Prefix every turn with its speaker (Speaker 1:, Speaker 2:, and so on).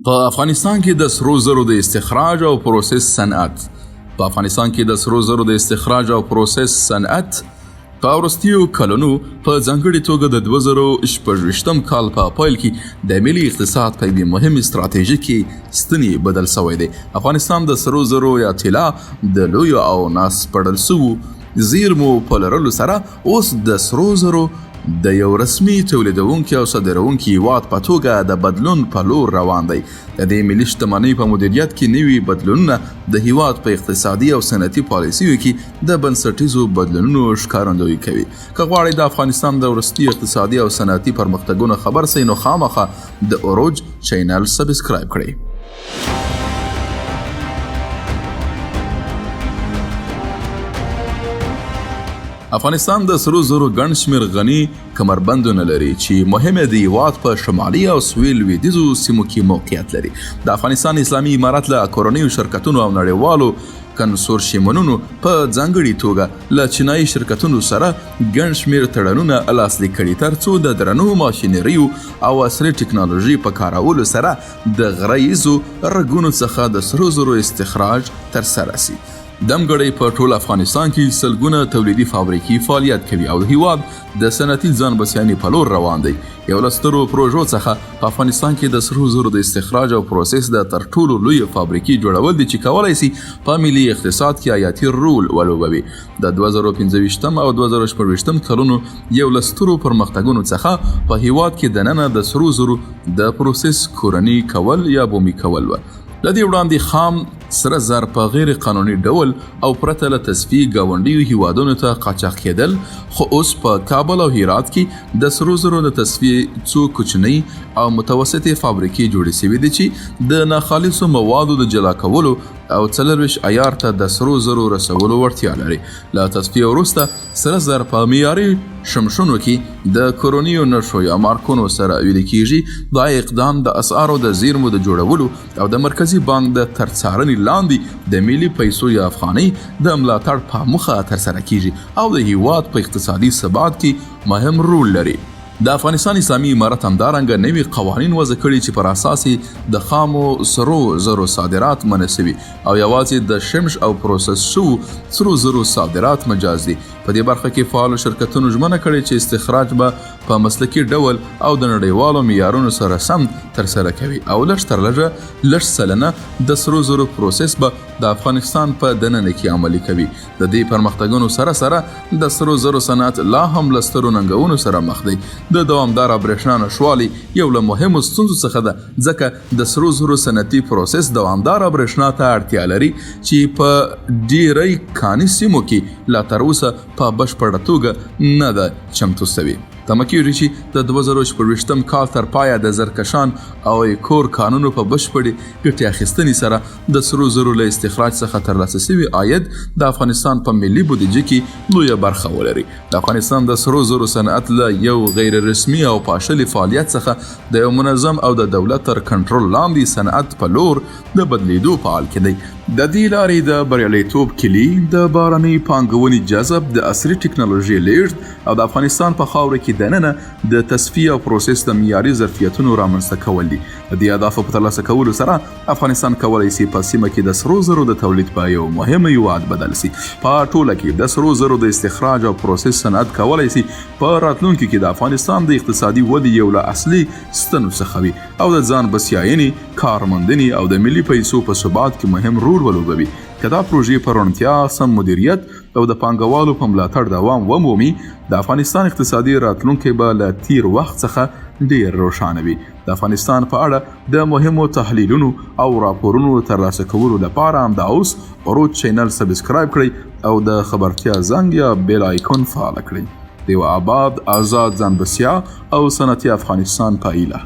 Speaker 1: په افغانستان کې د سرو زرو د استخراج او پروسس صنعت په افغانستان کې د سرو زرو د استخراج او پروسس صنعت په وروستیو کلونو په ځانګړې توګه د 2016 کال په پیل کې د ملي اقتصاد په یوې مهمې ستراتیژیکي ستنې بدل شوی دی. افغانستان د سرو زرو یا طلا د لویو او ناسپړل شویو زېرمو په لرلو سره اوس د سرو زرو د یو رسمي تولیدوونکی او صادرونکی هېواد په توګه د بدلون په لور روان دی. د دې ملي شتمنۍ په مدیریت کې نوي بدلونونه د هېواد په اقتصادي او صنعتي پالیسیو کې د بنسټیزو بدلونونو ښکارندویي کوي. که غواړئ د افغانستان د وروستي اقتصادي او صنعتي پرمختګونو خبر سئ نو خامخا د اوروج چینل سبسکرایب کړئ. افغانستان د سرو زرو ګڼ شمېر غني کمربندونه لري چې مهمه د هېواد په شمالي او سویل لویدیځو سیمو کې موقعیت لري. د افغانستان اسلامي امارت له کورنیو شرکتونو او نړیوالو کنسورشیمونو په ځانګړې توګه له چینایي شرکتونو سره ګڼ شمېر تړونونه لاسلیک کړي تر څو د درنو ماشینریو او عصري ټکنالوژي په کارولو سره د غریزو رګونو څخه د سرو زرو استخراج ترسره شي. دمګړی په ټول افغانستان کې سلګونه تولیدي فابریکې فعالیت کوي او د هېواد د صنعتي ځان بسیاینې په لور روان دی. یو له سترو پروژو څخه په افغانستان کې د سرو زرو د استخراج او پروسس د تر ټولو لویې فابریکې جوړول دي چې کولی شي په ملي اقتصاد کې حیاتي رول ولوبوي. د 2015 او 2016 کلونو یو له سترو پرمختګونو څخه په هېواد کې دننه د سرو زرو د پروسس کورنی کول یا بومي کول و. له دې وړاندې خام سره زر په غیر قانوني ډول او پرته له تصفیې ګاونډیو هېوادونو ته قاچاق کېدل، خو اوس په کابل او هرات کې د سرو زرو د تصفیې څو کوچنۍ او متوسطې فابریکې جوړې شوې دي چې د ناخالصو موادو د جلا کولو او 24 عیار ته د سرو زرو رسولو وړتیا لري. له تصفیې وروسته سره زر په معیاري شمشونو کې د کورنیو نښو یا مارکونو سره ویلې کېږي. دا اقدام د اسعارو د زېرمو د جوړولو او د مرکزي بانک د ترڅارنې لاندې د ملي پیسو یا افغانۍ د ملاتړ په موخه ترسره کېږي او د هېواد په اقتصادي ثبات کې مهم رول لري. د افغانستان اسلامي امارت همدارنګه نوي قوانین وضع کړي چې پر اساس د خامو سرو زرو صادرات منع شوي او یوازې د شمش او پروسس شوو سرو زرو صادرات مجاز دي. په دې برخه کې فعالو شرکتونو ژمنه کړې چې استخراج به په مسلکي ډول او د نړیوالو معیارونو سره سم ترسره کوي او لږ تر لږه سلنه د سرو زرو پروسس به د افغانستان په دننه کې عملي کوي. د دې پرمختګونو سره سره د سرو زرو صنعت لا هم له سترو ننګونو سره مخ دی. د دوامداره برېښنا نشتوالي یو له مهمو ستونزو څخه ده، ځکه د سرو زرو صنعتي پروسس دوامداره برېښنا ته اړتیا لري چې په ډیری کاني سیمو کې لا تر اوسه په بشپړه توګه نه ده چمتو شوې. تمه کېږي چې د 2014 کال تر پایه د زرکشان او کور کانونو په بشپړې ګټې اخیستنې سره د سرو زرو له استخراج څخه ترلاسه شوي عاید د افغانستان په ملي بودیجه کې لویه برخه ولري. د افغانستان د سرو زرو صنعت له یو غیر رسمي او پاشلي فعالیت څخه د یو منظم او د دولت تر کنټرول لاندې صنعت په لور د بدلیدو په حال کې دی. د دې لارې د بریالیتوب کلي د بهرنۍ پانګونې جذب، د عصري ټکنالوژۍ لیږد او د افغانستان په خاوره کې دننه د تصفیې او پروسس د معیاري ظرفیتونو رامنځته کول دي. د دې اهدافو په ترلاسه کولو سره افغانستان کولی شي په سیمه کې د سرو زرو د تولید په یو مهم هېواد بدل شي. په ټوله کې د سرو زرو د استخراج او پروسس صنعت کولی شي په راتلونکي کې د افغانستان د اقتصادي ودې یو له اصلي ستنو څخه وي او د ځان بسیاینې، کارموندنې او د ملي پیسو په ثبات کې مهم رول ولوبوي. که دا پروژې په روڼتیا، سم مدیریت او د پانګوالو په ملاتړ دوام ومومي، د افغانستان اقتصادي راتلونکی به له تیر وخت څخه ډیر روښانه وي. د افغانستان په اړه د مهمو تحلیلونو او راپورونو ترلاسه کولو لپاره همدا اوس اوروج چینل سبسکرایب کړئ او د خبرتیا زنګ یا بیل آیکون فعال کړئ. د یو آباد، آزاد، ځان بسیا او صنعتي افغانستان په هیله.